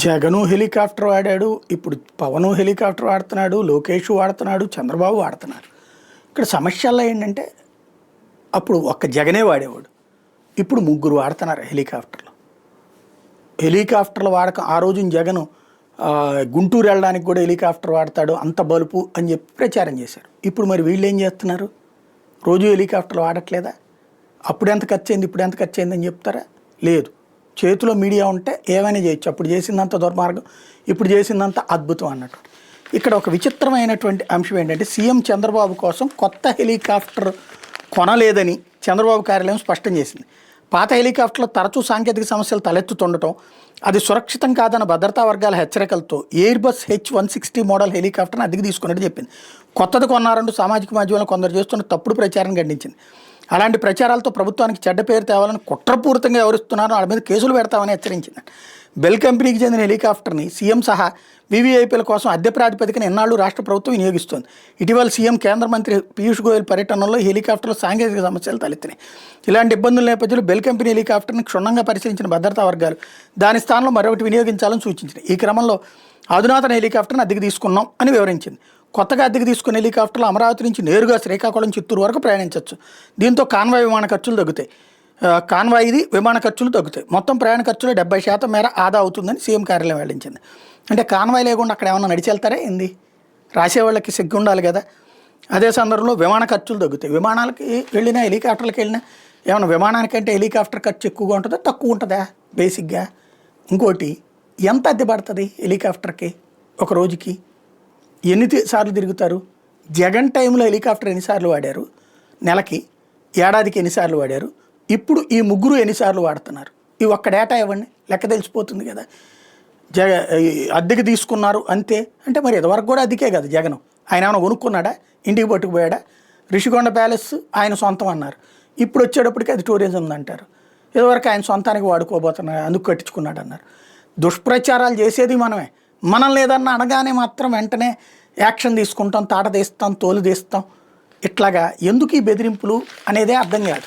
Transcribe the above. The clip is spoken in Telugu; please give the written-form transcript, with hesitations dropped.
జగను హెలికాప్టర్ వాడాడు, ఇప్పుడు పవను హెలికాప్టర్ వాడుతున్నాడు, లోకేష్ వాడుతున్నాడు, చంద్రబాబు వాడుతున్నారు. ఇక్కడ సమస్యల్లో ఏంటంటే అప్పుడు ఒక్క జగనే వాడేవాడు, ఇప్పుడు ముగ్గురు వాడుతున్నారు హెలికాప్టర్లు. హెలికాప్టర్ల వాడకం ఆ రోజున జగను గుంటూరు వెళ్ళడానికి కూడా హెలికాప్టర్ వాడతాడు, అంత బలుపు అని చెప్పి ప్రచారం చేశారు. ఇప్పుడు మరి వీళ్ళు ఏం చేస్తున్నారు? రోజు హెలికాప్టర్లు వాడట్లేదా? అప్పుడు ఎంత ఖర్చు అయింది, ఇప్పుడు ఎంత ఖర్చు అయిందని చెప్తారా? లేదు. చేతిలో మీడియా ఉంటే ఏమైనా చేయొచ్చు. అప్పుడు చేసిందంత దుర్మార్గం, ఇప్పుడు చేసిందంత అద్భుతం అన్నట్టు. ఇక్కడ ఒక విచిత్రమైనటువంటి అంశం ఏంటంటే సీఎం చంద్రబాబు కోసం కొత్త హెలికాప్టర్ కొనలేదని చంద్రబాబు కార్యాలయం స్పష్టం చేసింది. పాత హెలికాప్టర్లో తరచూ సాంకేతిక సమస్యలు తలెత్తుతుండటం, అది సురక్షితం కాదన్న భద్రతా వర్గాల హెచ్చరికలతో ఎయిర్బస్ H-160 మోడల్ హెలికాప్టర్ని అద్దెకు తీసుకున్నట్టు చెప్పింది. కొత్తది కొన్నారంటూ సామాజిక మాధ్యమాల్లో కొందరు చేస్తున్న తప్పుడు ప్రచారాన్ని ఖండించింది. అలాంటి ప్రచారాలతో ప్రభుత్వానికి చెడ్డ పేరు తేవాలని కుట్రపూరితంగా ఎవరిస్తున్నారో వాళ్ళ మీద కేసులు పెడతామని హెచ్చరించింది. బెల్ కంపెనీకి చెందిన హెలికాప్టర్ని సీఎం సహా వీవీఐపీల కోసం అద్దె ప్రాతిపదికన ఎన్నాళ్ళు రాష్ట్ర ప్రభుత్వం వినియోగిస్తోంది. ఇటీవల సీఎం కేంద్ర మంత్రి పీయూష్ గోయల్ పర్యటనలో హెలికాప్టర్లో సాంకేతిక సమస్యలు తలెత్తినాయి. ఇలాంటి ఇబ్బందుల నేపథ్యంలో బెల్ కంపెనీ హెలికాప్టర్ని క్షుణ్ణంగా పరిశీలించిన భద్రతా వర్గాలు దాని స్థానంలో మరొకటి వినియోగించాలని సూచించింది. ఈ క్రమంలో అధునాతన హెలికాప్టర్ని అద్దెకు తీసుకున్నాం అని వివరించింది. కొత్తగా అద్దెకు తీసుకున్న హెలికాప్టర్లు అమరావతి నుంచి నేరుగా శ్రీకాకుళం, చిత్తూరు వరకు ప్రయాణించవచ్చు. దీంతో కాన్వాయ్ విమాన ఖర్చులు తగ్గుతాయి. కాన్వాయ్ది విమాన ఖర్చులు తగ్గుతాయి. మొత్తం ప్రయాణ ఖర్చులు 70% మేర ఆదా అవుతుందని సీఎం కార్యాలయం వెల్లడించింది. అంటే కాన్వాయ్ లేకుండా అక్కడ ఏమన్నా నడిచి వెళ్తారా ఏంది? రాసేవాళ్ళకి సిగ్గు ఉండాలి కదా. అదే సందర్భంలో విమాన ఖర్చులు తగ్గుతాయి. విమానాలకి వెళ్ళినా హెలికాప్టర్లకు వెళ్ళినా ఏమన్నా విమానానికంటే హెలికాప్టర్ ఖర్చు ఎక్కువగా ఉంటుందా తక్కువ ఉంటుందా బేసిక్గా? ఇంకోటి, ఎంత అద్దె పడుతుంది హెలికాప్టర్కి ఒక రోజుకి? ఎన్ని సార్లు తిరుగుతారు? జగన్ టైంలో హెలికాప్టర్ ఎన్నిసార్లు వాడారు? నెలకి, ఏడాదికి ఎన్నిసార్లు వాడారు? ఇప్పుడు ఈ ముగ్గురు ఎన్నిసార్లు వాడుతున్నారు? ఈ ఒక్క డేటా ఇవ్వండి, లెక్క తెలిసిపోతుంది కదా. అద్దెకి తీసుకున్నారు అంతే. అంటే మరి ఇదివరకు కూడా అద్దెకే కదా జగన్. ఆయన ఏమైనా కొనుక్కున్నాడా? ఇంటికి పట్టుకుపోయాడా? రిషికొండ ప్యాలెస్ ఆయన సొంతం అన్నారు. ఇప్పుడు వచ్చేటప్పటికి అది టూరిజం ఉందంటారు. ఇదివరకు ఆయన సొంతానికి వాడుకోబోతున్నారు, అందుకు కట్టించుకున్నాడు అన్నారు. దుష్ప్రచారాలు చేసేది మనమే. మనల్ని ఏదన్నా అనగానే మాత్రం వెంటనే యాక్షన్ తీసుకుంటాం, తాట తీస్తాం, తోలు తీస్తాం. ఇట్లాగా ఎందుకు ఈ బెదిరింపులు అనేదే అర్థం కాదు.